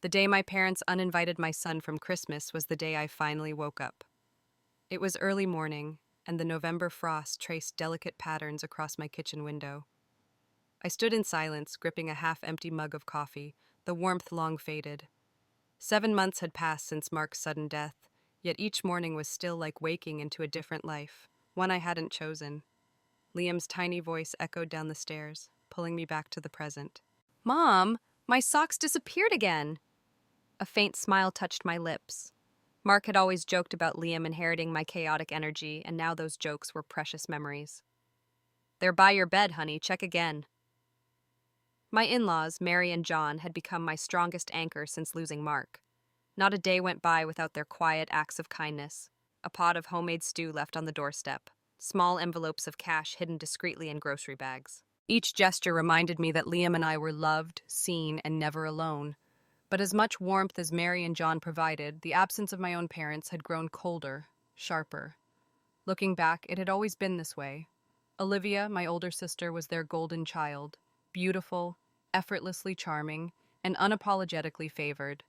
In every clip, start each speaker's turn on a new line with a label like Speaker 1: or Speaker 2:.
Speaker 1: The day my parents uninvited my son from Christmas was the day I finally woke up. It was early morning, and the November frost traced delicate patterns across my kitchen window. I stood in silence, gripping a half-empty mug of coffee, the warmth long faded. 7 months had passed since Mark's sudden death, yet each morning was still like waking into a different life, one I hadn't chosen. Liam's tiny voice echoed down the stairs, pulling me back to the present. "Mom, my socks disappeared again!" A faint smile touched my lips. Mark had always joked about Liam inheriting my chaotic energy, and now those jokes were precious memories. "They're by your bed, honey. Check again." My in-laws, Mary and John, had become my strongest anchor since losing Mark. Not a day went by without their quiet acts of kindness. A pot of homemade stew left on the doorstep, small envelopes of cash hidden discreetly in grocery bags. Each gesture reminded me that Liam and I were loved, seen, and never alone. But as much warmth as Mary and John provided, the absence of my own parents had grown colder, sharper. Looking back, it had always been this way. Olivia, my older sister, was their golden child, beautiful, effortlessly charming, and unapologetically favored.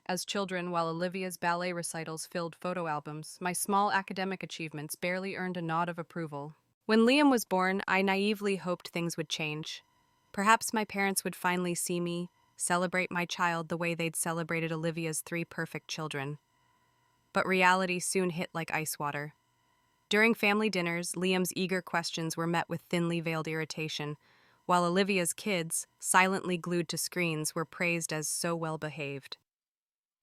Speaker 1: As children, while Olivia's ballet recitals filled photo albums, my small academic achievements barely earned a nod of approval. When Liam was born, I naively hoped things would change. Perhaps my parents would finally see me, celebrate my child the way they'd celebrated Olivia's 3 perfect children. But reality soon hit like ice water. During family dinners, Liam's eager questions were met with thinly veiled irritation, while Olivia's kids, silently glued to screens, were praised as so well behaved.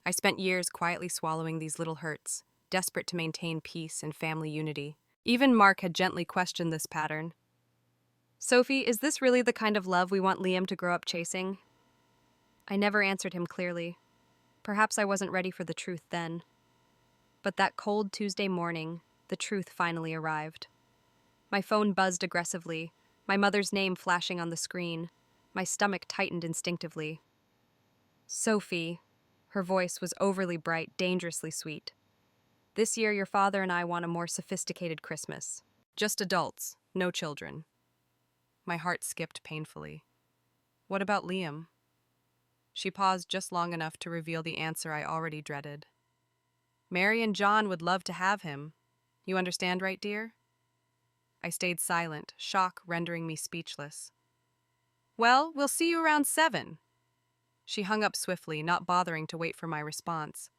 Speaker 1: I spent years quietly swallowing these little hurts, desperate to maintain peace and family unity. Even Mark had gently questioned this pattern. "Sophie, is this really the kind of love we want Liam to grow up chasing?" I never answered him clearly. Perhaps I wasn't ready for the truth then. But that cold Tuesday morning, the truth finally arrived. My phone buzzed aggressively, my mother's name flashing on the screen. My stomach tightened instinctively. "Sophie," her voice was overly bright, dangerously sweet. "This year your father and I want a more sophisticated Christmas. Just adults, no children." My heart skipped painfully. "What about Liam?" She paused just long enough to reveal the answer I already dreaded. "Mary and John would love to have him. You understand, right, dear?" I stayed silent, shock rendering me speechless. "Well, we'll see you around 7." She hung up swiftly, not bothering to wait for my response.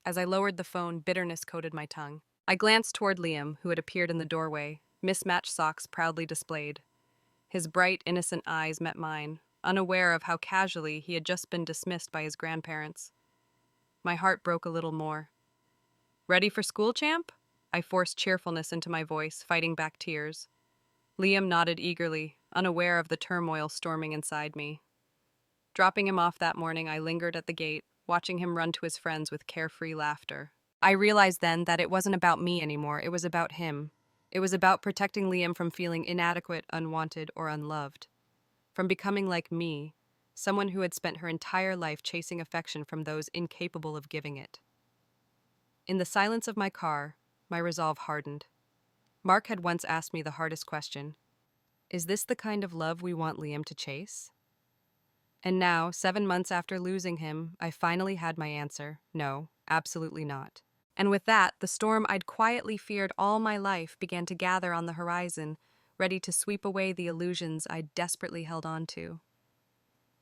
Speaker 1: As I lowered the phone, bitterness coated my tongue. I glanced toward Liam, who had appeared in the doorway, mismatched socks proudly displayed. His bright, innocent eyes met mine, unaware of how casually he had just been dismissed by his grandparents. My heart broke a little more. "Ready for school, champ?" I forced cheerfulness into my voice, fighting back tears. Liam nodded eagerly, unaware of the turmoil storming inside me. Dropping him off that morning, I lingered at the gate, watching him run to his friends with carefree laughter. I realized then that it wasn't about me anymore, it was about him. It was about protecting Liam from feeling inadequate, unwanted, or unloved. From becoming like me, someone who had spent her entire life chasing affection from those incapable of giving it. In the silence of my car, my resolve hardened. Mark had once asked me the hardest question: is this the kind of love we want Liam to chase? And now, 7 months after losing him, I finally had my answer. No, absolutely not. And with that, the storm I'd quietly feared all my life began to gather on the horizon, ready to sweep away the illusions I'd desperately held on to.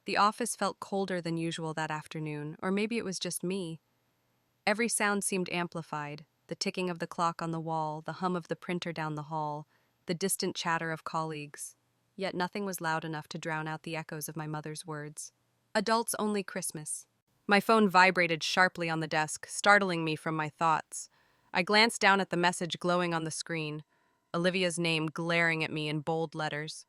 Speaker 1: The office felt colder than usual that afternoon, or maybe it was just me. Every sound seemed amplified: the ticking of the clock on the wall, the hum of the printer down the hall, the distant chatter of colleagues. Yet nothing was loud enough to drown out the echoes of my mother's words. "Adults only Christmas." My phone vibrated sharply on the desk, startling me from my thoughts. I glanced down at the message glowing on the screen, Olivia's name glaring at me in bold letters.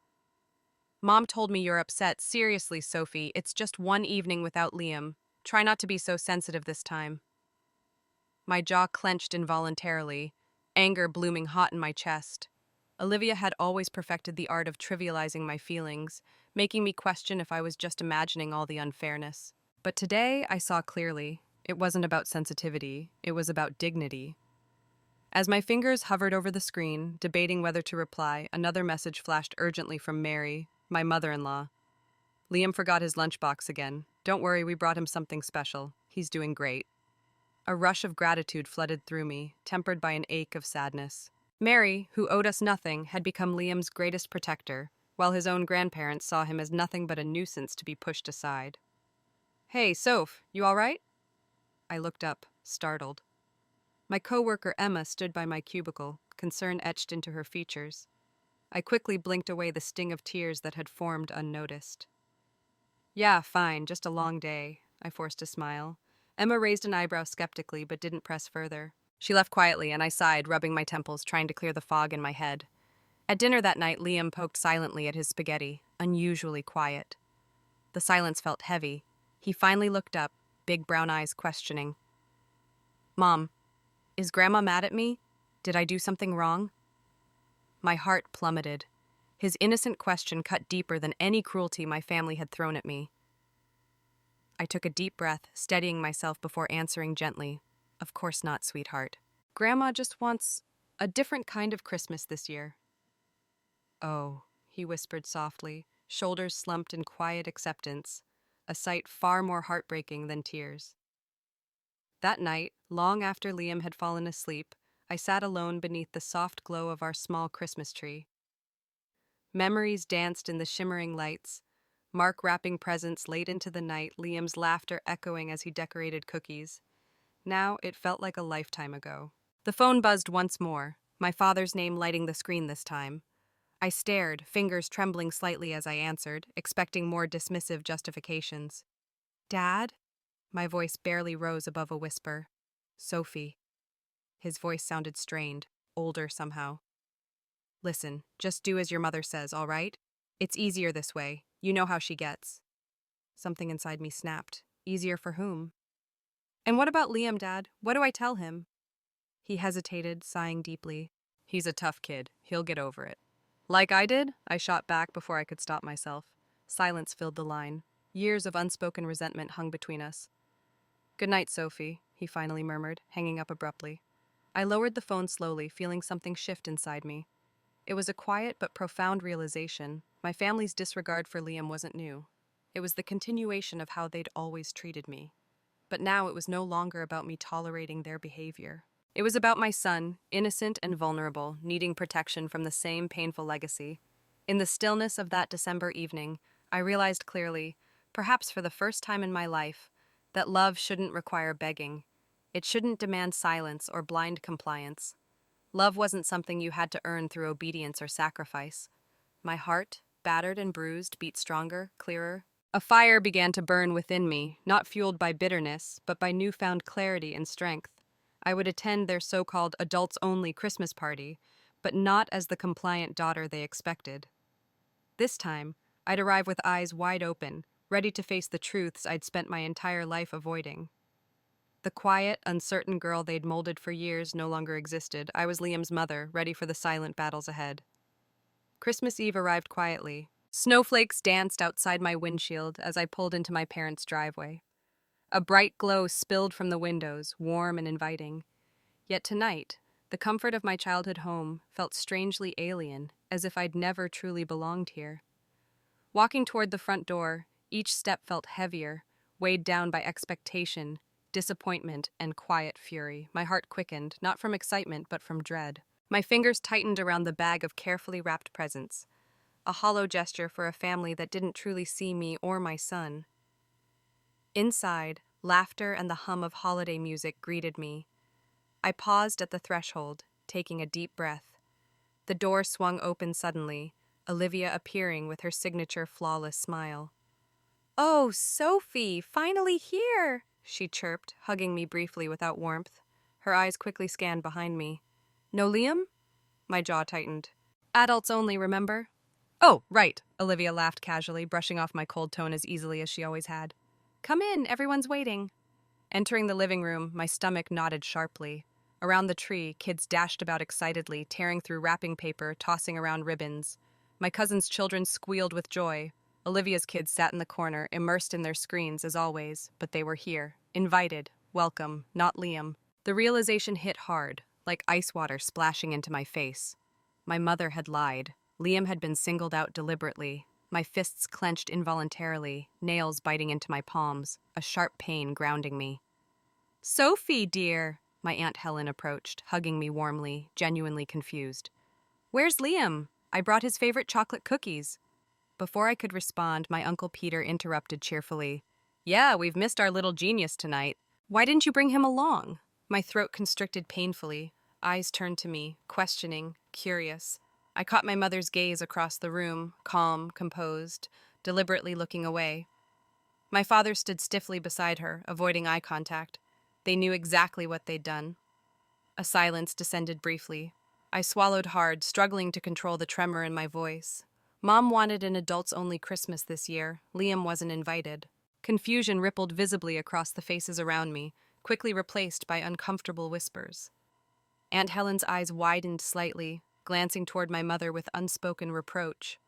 Speaker 1: "Mom told me you're upset. Seriously, Sophie, it's just one evening without Liam. Try not to be so sensitive this time." My jaw clenched involuntarily, anger blooming hot in my chest. Olivia had always perfected the art of trivializing my feelings, making me question if I was just imagining all the unfairness. But today I saw clearly. It wasn't about sensitivity, it was about dignity. As my fingers hovered over the screen, debating whether to reply, another message flashed urgently from Mary, my mother-in-law. "Liam forgot his lunchbox again. Don't worry, we brought him something special. He's doing great. A rush of gratitude flooded through me, tempered by an ache of sadness. Mary, who owed us nothing, had become Liam's greatest protector, while his own grandparents saw him as nothing but a nuisance to be pushed aside. Hey, Soph, you all right? I looked up, startled. My coworker Emma stood by my cubicle, concern etched into her features. I quickly blinked away the sting of tears that had formed unnoticed. Yeah, fine, just a long day, I forced a smile. Emma raised an eyebrow skeptically but didn't press further. She left quietly and I sighed, rubbing my temples, trying to clear the fog in my head. At dinner that night, Liam poked silently at his spaghetti, unusually quiet. The silence felt heavy. He finally looked up, big brown eyes questioning. Mom, is Grandma mad at me? Did I do something wrong? My heart plummeted. His innocent question cut deeper than any cruelty my family had thrown at me. I took a deep breath, steadying myself before answering gently. Of course not, sweetheart. Grandma just wants a different kind of Christmas this year. Oh, he whispered softly, shoulders slumped in quiet acceptance, a sight far more heartbreaking than tears. That night, long after Liam had fallen asleep, I sat alone beneath the soft glow of our small Christmas tree. Memories danced in the shimmering lights, Mark wrapping presents late into the night, Liam's laughter echoing as he decorated cookies. Now it felt like a lifetime ago. The phone buzzed once more, my father's name lighting the screen this time. I stared, fingers trembling slightly as I answered, expecting more dismissive justifications. Dad? My voice barely rose above a whisper. Sophie. His voice sounded strained, older somehow. Listen, just do as your mother says, all right? It's easier this way. You know how she gets. Something inside me snapped. Easier for whom? And what about Liam, Dad? What do I tell him? He hesitated, sighing deeply. He's a tough kid. He'll get over it. Like I did, I shot back before I could stop myself. Silence filled the line. Years of unspoken resentment hung between us. Good night, Sophie, he finally murmured, hanging up abruptly. I lowered the phone slowly, feeling something shift inside me. It was a quiet but profound realization. My family's disregard for Liam wasn't new. It was the continuation of how they'd always treated me. But now it was no longer about me tolerating their behavior. It was about my son, innocent and vulnerable, needing protection from the same painful legacy. In the stillness of that December evening, I realized clearly, perhaps for the first time in my life, that love shouldn't require begging. It shouldn't demand silence or blind compliance. Love wasn't something you had to earn through obedience or sacrifice. My heart, battered and bruised, beat stronger, clearer. A fire began to burn within me, not fueled by bitterness, but by newfound clarity and strength. I would attend their so-called adults-only Christmas party, but not as the compliant daughter they expected. This time, I'd arrive with eyes wide open, ready to face the truths I'd spent my entire life avoiding. The quiet, uncertain girl they'd molded for years no longer existed. I was Liam's mother, ready for the silent battles ahead. Christmas Eve arrived quietly. Snowflakes danced outside my windshield as I pulled into my parents' driveway. A bright glow spilled from the windows, warm and inviting. Yet tonight, the comfort of my childhood home felt strangely alien, as if I'd never truly belonged here. Walking toward the front door, each step felt heavier, weighed down by expectation, disappointment, and quiet fury. My heart quickened, not from excitement, but from dread. My fingers tightened around the bag of carefully wrapped presents, a hollow gesture for a family that didn't truly see me or my son. Inside, laughter and the hum of holiday music greeted me. I paused at the threshold, taking a deep breath. The door swung open suddenly, Olivia appearing with her signature flawless smile. "Oh, Sophie, finally here!" she chirped, hugging me briefly without warmth. Her eyes quickly scanned behind me. "No Liam?" My jaw tightened. "Adults only, remember?" "Oh, right," Olivia laughed casually, brushing off my cold tone as easily as she always had. "Come in, everyone's waiting." Entering the living room, my stomach knotted sharply. Around the tree, kids dashed about excitedly, tearing through wrapping paper, tossing around ribbons. My cousin's children squealed with joy. Olivia's kids sat in the corner, immersed in their screens as always, but they were here, invited, welcome, not Liam. The realization hit hard, like ice water splashing into my face. My mother had lied. Liam had been singled out deliberately. My fists clenched involuntarily, nails biting into my palms, a sharp pain grounding me. "Sophie, dear," my Aunt Helen approached, hugging me warmly, genuinely confused. "Where's Liam? I brought his favorite chocolate cookies." Before I could respond, my Uncle Peter interrupted cheerfully. "Yeah, we've missed our little genius tonight. Why didn't you bring him along?" My throat constricted painfully, eyes turned to me, questioning, curious. I caught my mother's gaze across the room, calm, composed, deliberately looking away. My father stood stiffly beside her, avoiding eye contact. They knew exactly what they'd done. A silence descended briefly. I swallowed hard, struggling to control the tremor in my voice. Mom wanted an adults-only Christmas this year. Liam wasn't invited. Confusion rippled visibly across the faces around me, quickly replaced by uncomfortable whispers. Aunt Helen's eyes widened slightly, glancing toward my mother with unspoken reproach.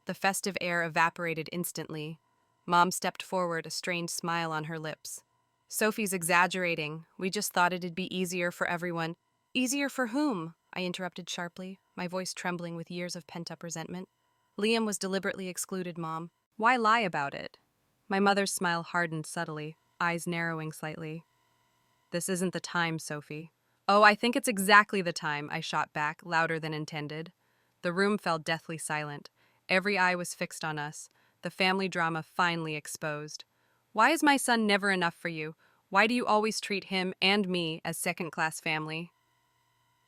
Speaker 1: The festive air evaporated instantly. Mom stepped forward, a strained smile on her lips. "Sophie's exaggerating. We just thought it'd be easier for everyone." "Easier for whom?" I interrupted sharply, my voice trembling with years of pent-up resentment. "Liam was deliberately excluded, Mom. Why lie about it?" My mother's smile hardened subtly, eyes narrowing slightly. "This isn't the time, Sophie." "Oh, I think it's exactly the time," I shot back, louder than intended. The room fell deathly silent. Every eye was fixed on us, the family drama finally exposed. "Why is my son never enough for you? Why do you always treat him and me as second-class family?"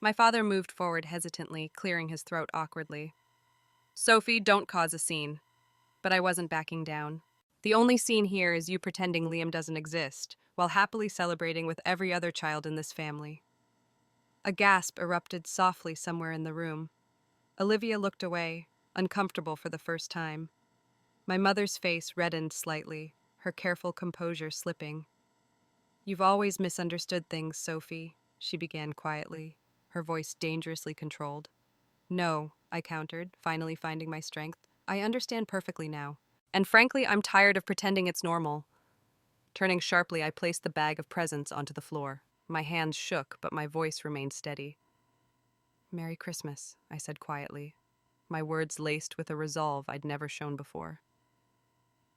Speaker 1: My father moved forward hesitantly, clearing his throat awkwardly. "Sophie, don't cause a scene." But I wasn't backing down. "The only scene here is you pretending Liam doesn't exist, while happily celebrating with every other child in this family." A gasp erupted softly somewhere in the room. Olivia looked away, uncomfortable for the first time. My mother's face reddened slightly, her careful composure slipping. "You've always misunderstood things, Sophie," she began quietly, her voice dangerously controlled. "No," I countered, finally finding my strength. "I understand perfectly now. And frankly, I'm tired of pretending it's normal." Turning sharply, I placed the bag of presents onto the floor. My hands shook, but my voice remained steady. "Merry Christmas," I said quietly, my words laced with a resolve I'd never shown before.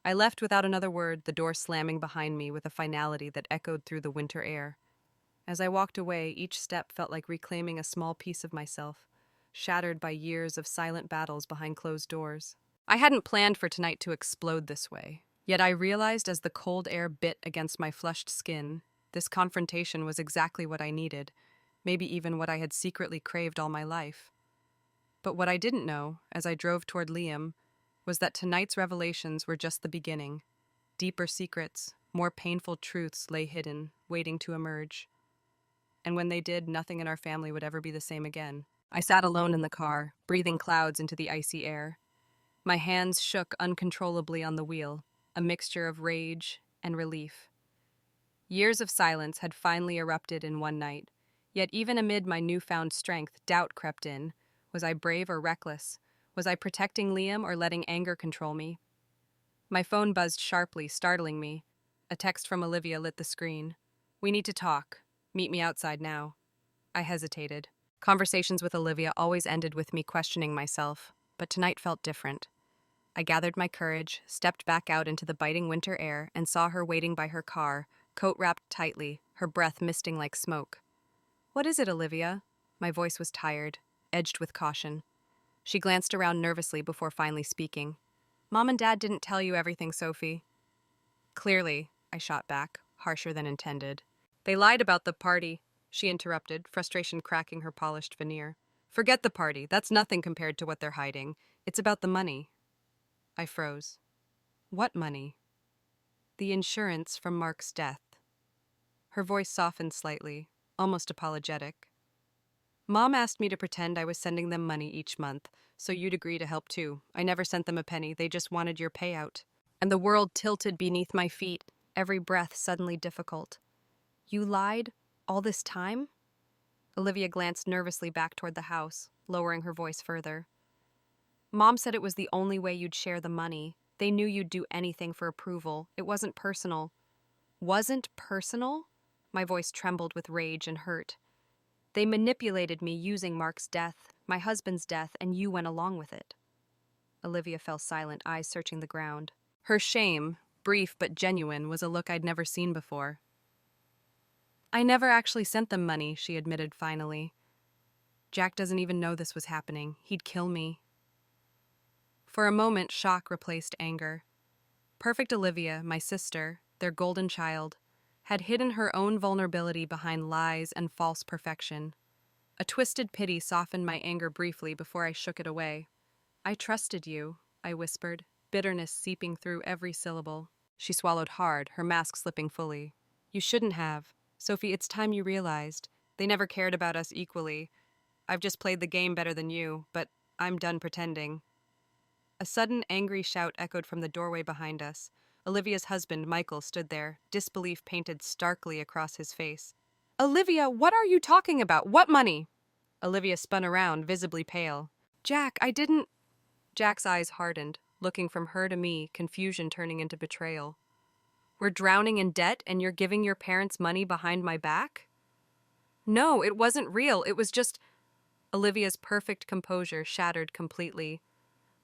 Speaker 1: I left without another word, the door slamming behind me with a finality that echoed through the winter air. As I walked away, each step felt like reclaiming a small piece of myself, shattered by years of silent battles behind closed doors. I hadn't planned for tonight to explode this way, yet I realized as the cold air bit against my flushed skin, this confrontation was exactly what I needed, maybe even what I had secretly craved all my life. But what I didn't know, as I drove toward Liam, was that tonight's revelations were just the beginning. Deeper secrets, more painful truths lay hidden, waiting to emerge. And when they did, nothing in our family would ever be the same again. I sat alone in the car, breathing clouds into the icy air. My hands shook uncontrollably on the wheel, a mixture of rage and relief. Years of silence had finally erupted in one night, yet even amid my newfound strength, doubt crept in. Was I brave or reckless? Was I protecting Liam or letting anger control me? My phone buzzed sharply, startling me. A text from Olivia lit the screen. "We need to talk. Meet me outside now." I hesitated. Conversations with Olivia always ended with me questioning myself, but tonight felt different. I gathered my courage, stepped back out into the biting winter air, and saw her waiting by her car, coat wrapped tightly, her breath misting like smoke. "What is it, Olivia?" My voice was tired, edged with caution. She glanced around nervously before finally speaking. "Mom and Dad didn't tell you everything, Sophie." "Clearly," I shot back, harsher than intended. "They lied about the party," she interrupted, frustration cracking her polished veneer. "Forget the party. That's nothing compared to what they're hiding. It's about the money." I froze. "What money?" "The insurance from Mark's death." Her voice softened slightly, almost apologetic. "Mom asked me to pretend I was sending them money each month, so you'd agree to help too. I never sent them a penny, they just wanted your payout." And the world tilted beneath my feet, every breath suddenly difficult. "You lied all this time?" Olivia glanced nervously back toward the house, lowering her voice further. "Mom said it was the only way you'd share the money. They knew you'd do anything for approval. It wasn't personal." "Wasn't personal?" My voice trembled with rage and hurt. "They manipulated me using Mark's death, my husband's death, and you went along with it." Olivia fell silent, eyes searching the ground. Her shame, brief but genuine, was a look I'd never seen before. I never actually sent them money, she admitted finally. Jack doesn't even know this was happening. He'd kill me. For a moment, shock replaced anger. Perfect Olivia, my sister, their golden child, had hidden her own vulnerability behind lies and false perfection. A twisted pity softened my anger briefly before I shook it away. I trusted you, I whispered, bitterness seeping through every syllable. She swallowed hard, her mask slipping fully. You shouldn't have. Sophie, it's time you realized. They never cared about us equally. I've just played the game better than you, but I'm done pretending. A sudden, angry shout echoed from the doorway behind us. Olivia's husband, Michael, stood there, disbelief painted starkly across his face. Olivia, what are you talking about? What money? Olivia spun around, visibly pale. Jack, I didn't. Jack's eyes hardened, looking from her to me, confusion turning into betrayal. We're drowning in debt and you're giving your parents money behind my back? No, it wasn't real. It was just. Olivia's perfect composure shattered completely.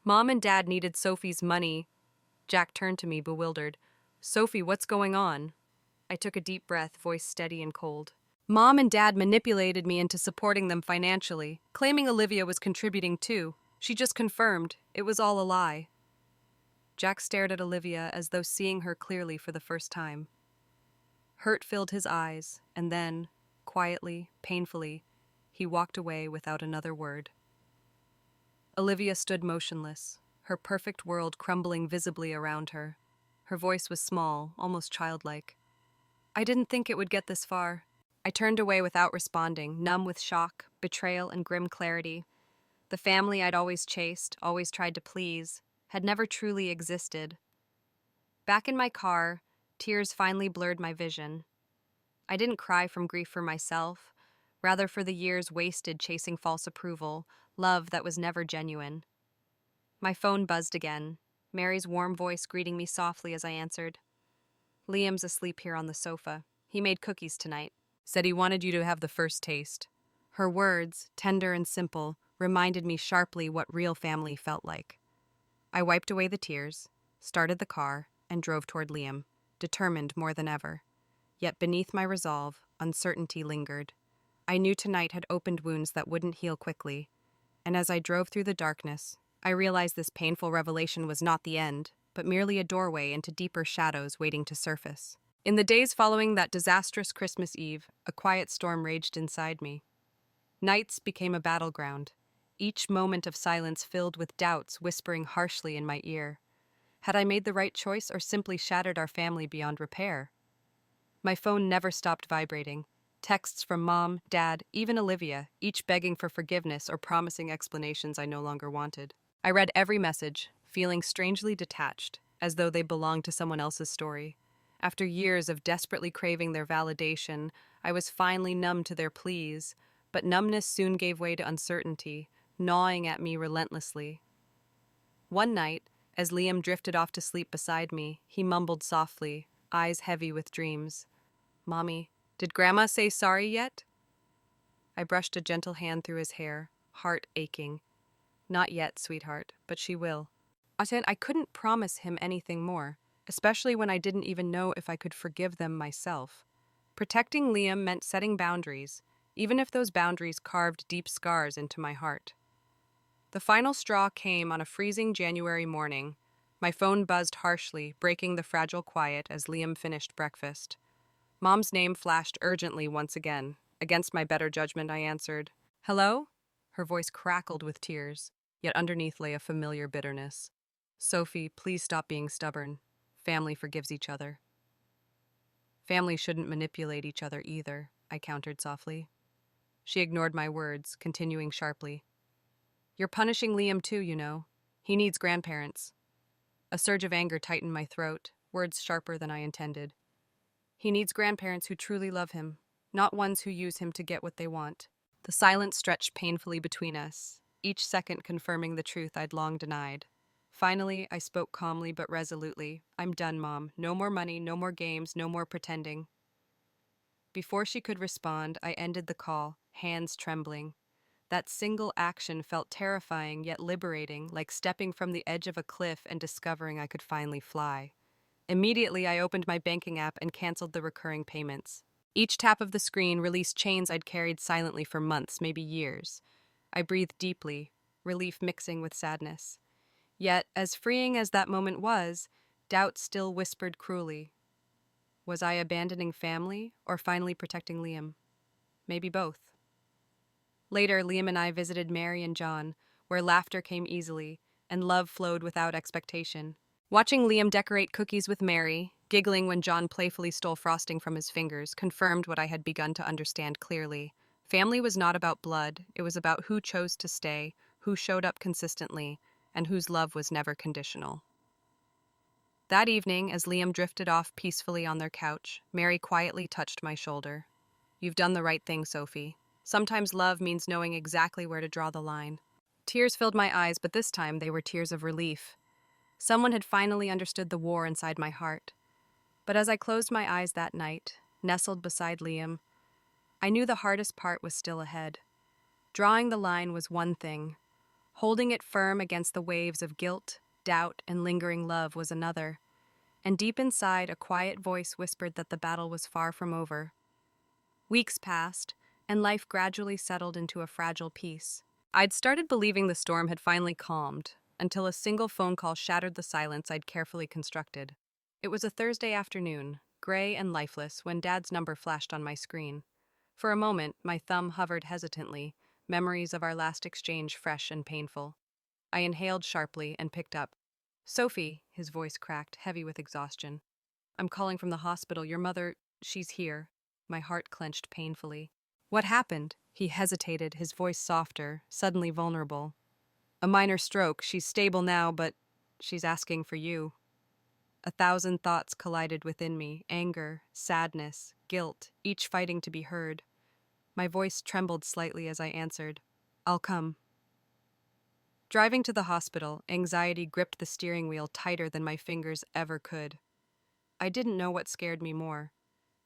Speaker 1: Mom and Dad needed Sophie's money. Jack turned to me, bewildered. Sophie, what's going on? I took a deep breath, voice steady and cold. Mom and Dad manipulated me into supporting them financially, claiming Olivia was contributing too. She just confirmed it was all a lie. Jack stared at Olivia as though seeing her clearly for the first time. Hurt filled his eyes, and then, quietly, painfully, he walked away without another word. Olivia stood motionless, her perfect world crumbling visibly around her. Her voice was small, almost childlike. I didn't think it would get this far. I turned away without responding, numb with shock, betrayal, and grim clarity. The family I'd always chased, always tried to please, had never truly existed. Back in my car, tears finally blurred my vision. I didn't cry from grief for myself, rather for the years wasted chasing false approval, love that was never genuine. My phone buzzed again, Mary's warm voice greeting me softly as I answered. Liam's asleep here on the sofa. He made cookies tonight. Said he wanted you to have the first taste. Her words, tender and simple, reminded me sharply what real family felt like. I wiped away the tears, started the car, and drove toward Liam, determined more than ever. Yet beneath my resolve, uncertainty lingered. I knew tonight had opened wounds that wouldn't heal quickly, and as I drove through the darkness, I realized this painful revelation was not the end, but merely a doorway into deeper shadows waiting to surface. In the days following that disastrous Christmas Eve, a quiet storm raged inside me. Nights became a battleground, each moment of silence filled with doubts whispering harshly in my ear. Had I made the right choice or simply shattered our family beyond repair? My phone never stopped vibrating. Texts from Mom, Dad, even Olivia, each begging for forgiveness or promising explanations I no longer wanted. I read every message, feeling strangely detached, as though they belonged to someone else's story. After years of desperately craving their validation, I was finally numb to their pleas, but numbness soon gave way to uncertainty, gnawing at me relentlessly. One night, as Liam drifted off to sleep beside me, he mumbled softly, eyes heavy with dreams. Mommy, did Grandma say sorry yet? I brushed a gentle hand through his hair, heart aching. Not yet, sweetheart, but she will. I couldn't promise him anything more, especially when I didn't even know if I could forgive them myself. Protecting Liam meant setting boundaries, even if those boundaries carved deep scars into my heart. The final straw came on a freezing January morning. My phone buzzed harshly, breaking the fragile quiet as Liam finished breakfast. Mom's name flashed urgently once again. Against my better judgment, I answered, "Hello?" Her voice crackled with tears, yet underneath lay a familiar bitterness. "Sophie, please stop being stubborn. Family forgives each other." "Family shouldn't manipulate each other either," I countered softly. She ignored my words, continuing sharply. "You're punishing Liam too, you know. He needs grandparents." A surge of anger tightened my throat, words sharper than I intended. "He needs grandparents who truly love him, not ones who use him to get what they want." The silence stretched painfully between us, each second confirming the truth I'd long denied. Finally, I spoke calmly but resolutely. "I'm done, Mom. No more money, no more games, no more pretending." Before she could respond, I ended the call, hands trembling. That single action felt terrifying yet liberating, like stepping from the edge of a cliff and discovering I could finally fly. Immediately, I opened my banking app and canceled the recurring payments. Each tap of the screen released chains I'd carried silently for months, maybe years. I breathed deeply, relief mixing with sadness. Yet, as freeing as that moment was, doubt still whispered cruelly. Was I abandoning family or finally protecting Liam? Maybe both. Later, Liam and I visited Mary and John, where laughter came easily and love flowed without expectation. Watching Liam decorate cookies with Mary, giggling when John playfully stole frosting from his fingers, confirmed what I had begun to understand clearly. Family was not about blood, it was about who chose to stay, who showed up consistently, and whose love was never conditional. That evening, as Liam drifted off peacefully on their couch, Mary quietly touched my shoulder. You've done the right thing, Sophie. Sometimes love means knowing exactly where to draw the line. Tears filled my eyes, but this time they were tears of relief. Someone had finally understood the war inside my heart. But as I closed my eyes that night, nestled beside Liam, I knew the hardest part was still ahead. Drawing the line was one thing. Holding it firm against the waves of guilt, doubt, and lingering love was another. And deep inside, a quiet voice whispered that the battle was far from over. Weeks passed, and life gradually settled into a fragile peace. I'd started believing the storm had finally calmed, until a single phone call shattered the silence I'd carefully constructed. It was a Thursday afternoon, gray and lifeless, when Dad's number flashed on my screen. For a moment, my thumb hovered hesitantly, memories of our last exchange fresh and painful. I inhaled sharply and picked up. Sophie, his voice cracked, heavy with exhaustion. I'm calling from the hospital. Your mother, she's here. My heart clenched painfully. What happened? He hesitated, his voice softer, suddenly vulnerable. A minor stroke. She's stable now, but she's asking for you. 1,000 thoughts collided within me, anger, sadness, guilt, each fighting to be heard. My voice trembled slightly as I answered, I'll come. Driving to the hospital, anxiety gripped the steering wheel tighter than my fingers ever could. I didn't know what scared me more,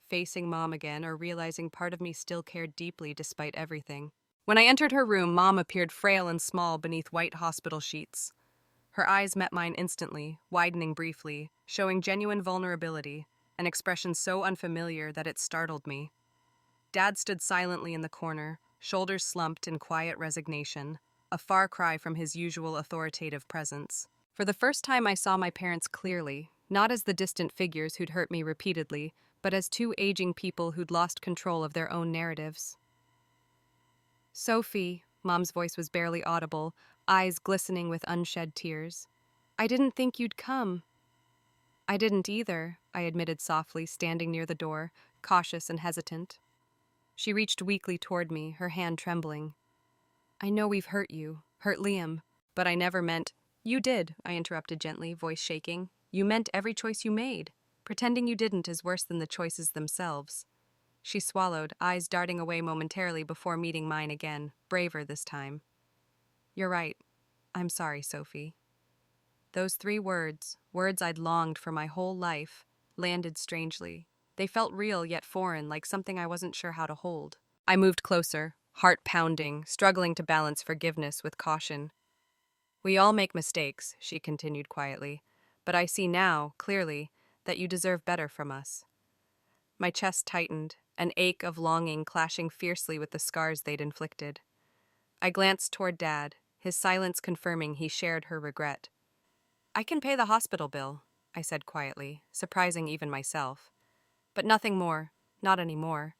Speaker 1: facing Mom again or realizing part of me still cared deeply despite everything. When I entered her room, Mom appeared frail and small beneath white hospital sheets. Her eyes met mine instantly, widening briefly, showing genuine vulnerability, an expression so unfamiliar that it startled me. Dad stood silently in the corner, shoulders slumped in quiet resignation, a far cry from his usual authoritative presence. For the first time, I saw my parents clearly, not as the distant figures who'd hurt me repeatedly, but as two aging people who'd lost control of their own narratives. Sophie, Mom's voice was barely audible, eyes glistening with unshed tears. I didn't think you'd come. I didn't either, I admitted softly, standing near the door, cautious and hesitant. She reached weakly toward me, her hand trembling. I know we've hurt you, hurt Liam, but I never meant— You did, I interrupted gently, voice shaking. You meant every choice you made. Pretending you didn't is worse than the choices themselves. She swallowed, eyes darting away momentarily before meeting mine again, braver this time. You're right. I'm sorry, Sophie. Those 3 words, words I'd longed for my whole life, landed strangely. They felt real yet foreign, like something I wasn't sure how to hold. I moved closer, heart pounding, struggling to balance forgiveness with caution. We all make mistakes, she continued quietly, but I see now, clearly, that you deserve better from us. My chest tightened, an ache of longing clashing fiercely with the scars they'd inflicted. I glanced toward Dad, his silence confirming he shared her regret. I can pay the hospital bill, I said quietly, surprising even myself. But nothing more, not anymore.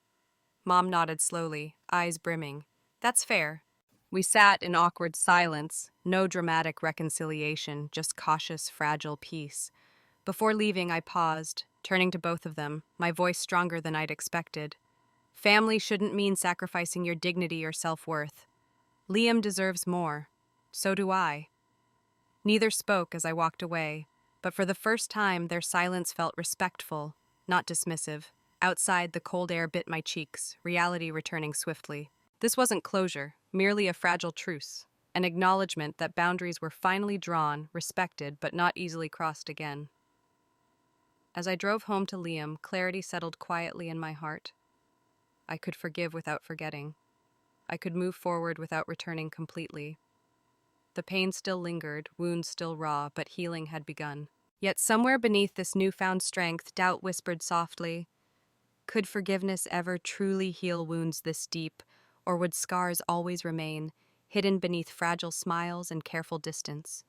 Speaker 1: Mom nodded slowly, eyes brimming. That's fair. We sat in awkward silence, no dramatic reconciliation, just cautious, fragile peace. Before leaving, I paused, turning to both of them, my voice stronger than I'd expected. Family shouldn't mean sacrificing your dignity or self-worth. Liam deserves more. So do I. Neither spoke as I walked away, but for the first time their silence felt respectful, not dismissive. Outside, the cold air bit my cheeks, reality returning swiftly. This wasn't closure, merely a fragile truce, an acknowledgement that boundaries were finally drawn, respected, but not easily crossed again. As I drove home to Liam, clarity settled quietly in my heart. I could forgive without forgetting. I could move forward without returning completely. The pain still lingered, wounds still raw, but healing had begun. Yet somewhere beneath this newfound strength, doubt whispered softly, could forgiveness ever truly heal wounds this deep, or would scars always remain, hidden beneath fragile smiles and careful distance?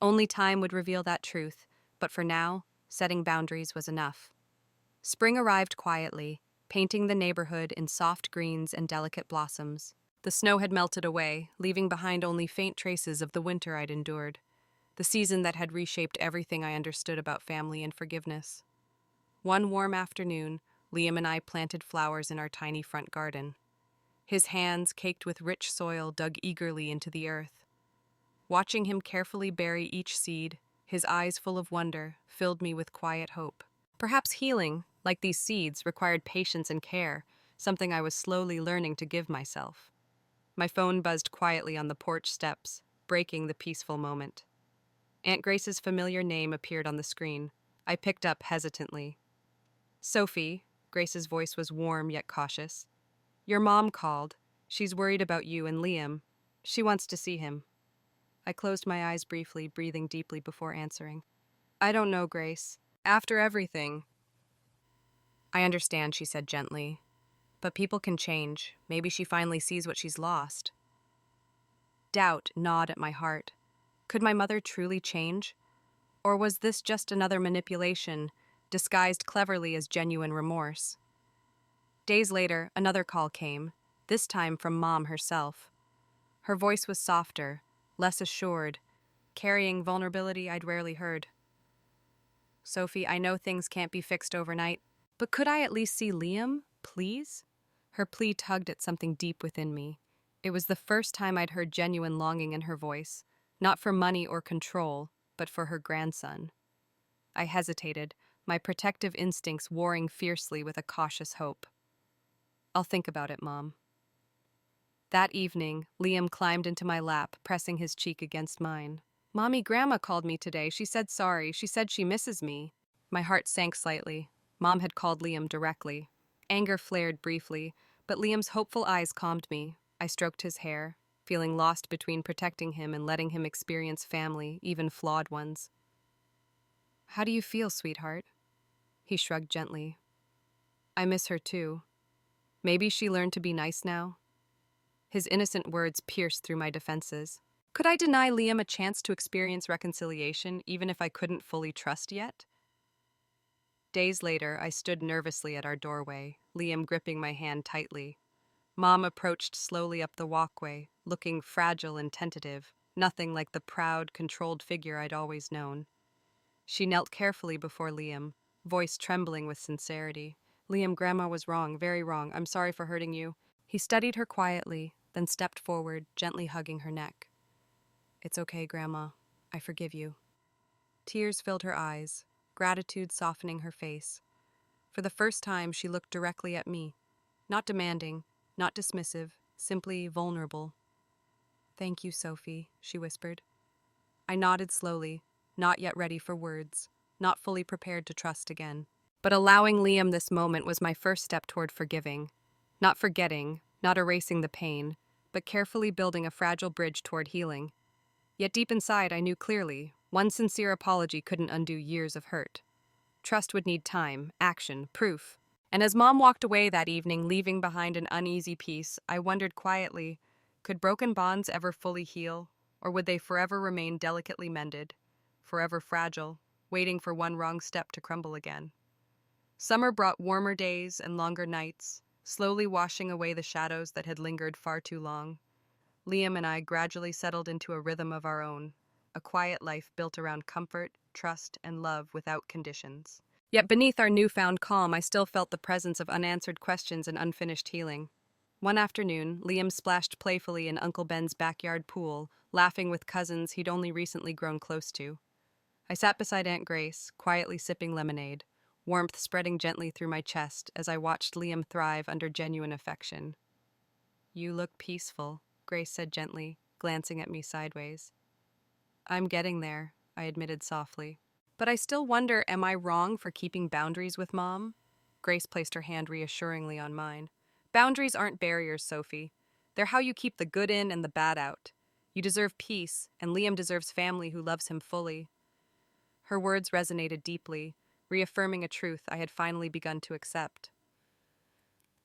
Speaker 1: Only time would reveal that truth, but for now, setting boundaries was enough. Spring arrived quietly, painting the neighborhood in soft greens and delicate blossoms. The snow had melted away, leaving behind only faint traces of the winter I'd endured, the season that had reshaped everything I understood about family and forgiveness. One warm afternoon, Liam and I planted flowers in our tiny front garden. His hands, caked with rich soil, dug eagerly into the earth. Watching him carefully bury each seed, his eyes full of wonder, filled me with quiet hope. Perhaps healing, like these seeds, required patience and care, something I was slowly learning to give myself. My phone buzzed quietly on the porch steps, breaking the peaceful moment. Aunt Grace's familiar name appeared on the screen. I picked up hesitantly. Sophie, Grace's voice was warm yet cautious. Your mom called. She's worried about you and Liam. She wants to see him. I closed my eyes briefly, breathing deeply before answering. I don't know, Grace. After everything. I understand, she said gently. But people can change. Maybe she finally sees what she's lost. Doubt gnawed at my heart. Could my mother truly change? Or was this just another manipulation, disguised cleverly as genuine remorse? Days later, another call came, this time from Mom herself. Her voice was softer, less assured, carrying vulnerability I'd rarely heard. Sophie, I know things can't be fixed overnight, but could I at least see Liam, please? Her plea tugged at something deep within me. It was the first time I'd heard genuine longing in her voice, not for money or control, but for her grandson. I hesitated, my protective instincts warring fiercely with a cautious hope. I'll think about it, Mom. That evening, Liam climbed into my lap, pressing his cheek against mine. Mommy, Grandma called me today. She said sorry. She said she misses me. My heart sank slightly. Mom had called Liam directly. Anger flared briefly, but Liam's hopeful eyes calmed me. I stroked his hair, feeling lost between protecting him and letting him experience family, even flawed ones. How do you feel, sweetheart? He shrugged gently. I miss her too. Maybe she learned to be nice now? His innocent words pierced through my defenses. Could I deny Liam a chance to experience reconciliation, even if I couldn't fully trust yet? Days later, I stood nervously at our doorway, Liam gripping my hand tightly. Mom approached slowly up the walkway, looking fragile and tentative, nothing like the proud, controlled figure I'd always known. She knelt carefully before Liam, voice trembling with sincerity. Liam, Grandma was wrong, very wrong. I'm sorry for hurting you. He studied her quietly, then stepped forward, gently hugging her neck. It's okay, Grandma. I forgive you. Tears filled her eyes, gratitude softening her face. For the first time, she looked directly at me, not demanding, not dismissive, simply vulnerable. Thank you, Sophie, she whispered. I nodded slowly, not yet ready for words, not fully prepared to trust again. But allowing Liam this moment was my first step toward forgiving. Not forgetting, not erasing the pain, but carefully building a fragile bridge toward healing. Yet deep inside, I knew clearly, one sincere apology couldn't undo years of hurt. Trust would need time, action, proof. And as Mom walked away that evening, leaving behind an uneasy peace, I wondered quietly, could broken bonds ever fully heal, or would they forever remain delicately mended, forever fragile, waiting for one wrong step to crumble again? Summer brought warmer days and longer nights, slowly washing away the shadows that had lingered far too long. Liam and I gradually settled into a rhythm of our own, a quiet life built around comfort, trust, and love without conditions. Yet beneath our newfound calm, I still felt the presence of unanswered questions and unfinished healing. One afternoon, Liam splashed playfully in Uncle Ben's backyard pool, laughing with cousins he'd only recently grown close to. I sat beside Aunt Grace, quietly sipping lemonade, warmth spreading gently through my chest as I watched Liam thrive under genuine affection. You look peaceful, Grace said gently, glancing at me sideways. I'm getting there, I admitted softly. But I still wonder, am I wrong for keeping boundaries with Mom? Grace placed her hand reassuringly on mine. Boundaries aren't barriers, Sophie. They're how you keep the good in and the bad out. You deserve peace, and Liam deserves family who loves him fully. Her words resonated deeply, reaffirming a truth I had finally begun to accept.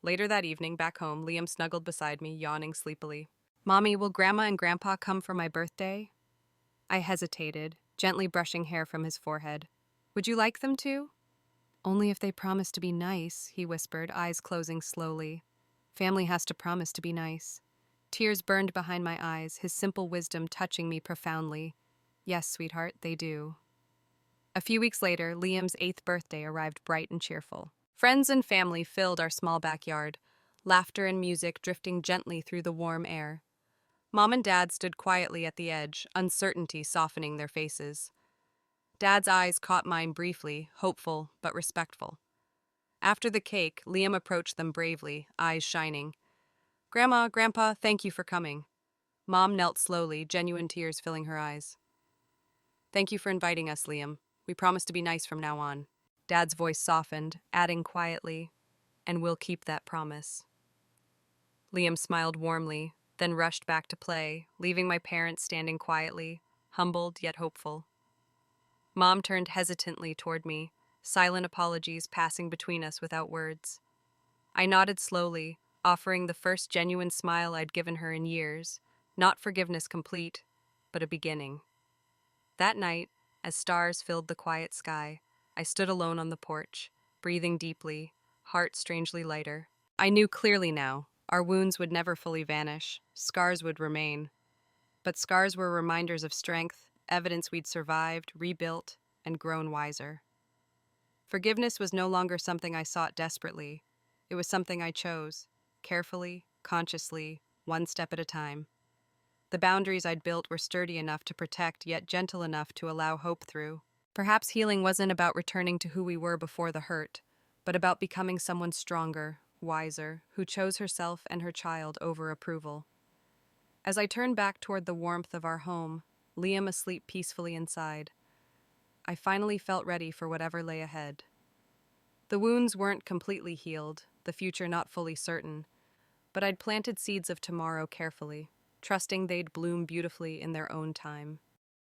Speaker 1: Later that evening, back home, Liam snuggled beside me, yawning sleepily. "Mommy, will Grandma and Grandpa come for my birthday?" I hesitated, gently brushing hair from his forehead. "Would you like them to?" "Only if they promise to be nice," he whispered, eyes closing slowly. "Family has to promise to be nice." Tears burned behind my eyes, his simple wisdom touching me profoundly. "Yes, sweetheart, they do." A few weeks later, Liam's 8th birthday arrived bright and cheerful. Friends and family filled our small backyard, laughter and music drifting gently through the warm air. Mom and Dad stood quietly at the edge, uncertainty softening their faces. Dad's eyes caught mine briefly, hopeful but respectful. After the cake, Liam approached them bravely, eyes shining. "Grandma, Grandpa, thank you for coming." Mom knelt slowly, genuine tears filling her eyes. "Thank you for inviting us, Liam. We promise to be nice from now on." Dad's voice softened, adding quietly, "And we'll keep that promise." Liam smiled warmly, then rushed back to play, leaving my parents standing quietly, humbled yet hopeful. Mom turned hesitantly toward me, silent apologies passing between us without words. I nodded slowly, offering the first genuine smile I'd given her in years, not forgiveness complete, but a beginning. That night, as stars filled the quiet sky, I stood alone on the porch, breathing deeply, heart strangely lighter. I knew clearly now, our wounds would never fully vanish, scars would remain. But scars were reminders of strength, evidence we'd survived, rebuilt, and grown wiser. Forgiveness was no longer something I sought desperately. It was something I chose, carefully, consciously, one step at a time. The boundaries I'd built were sturdy enough to protect, yet gentle enough to allow hope through. Perhaps healing wasn't about returning to who we were before the hurt, but about becoming someone stronger, wiser, who chose herself and her child over approval. As I turned back toward the warmth of our home, Liam asleep peacefully inside, I finally felt ready for whatever lay ahead. The wounds weren't completely healed, the future not fully certain, but I'd planted seeds of tomorrow carefully, trusting they'd bloom beautifully in their own time.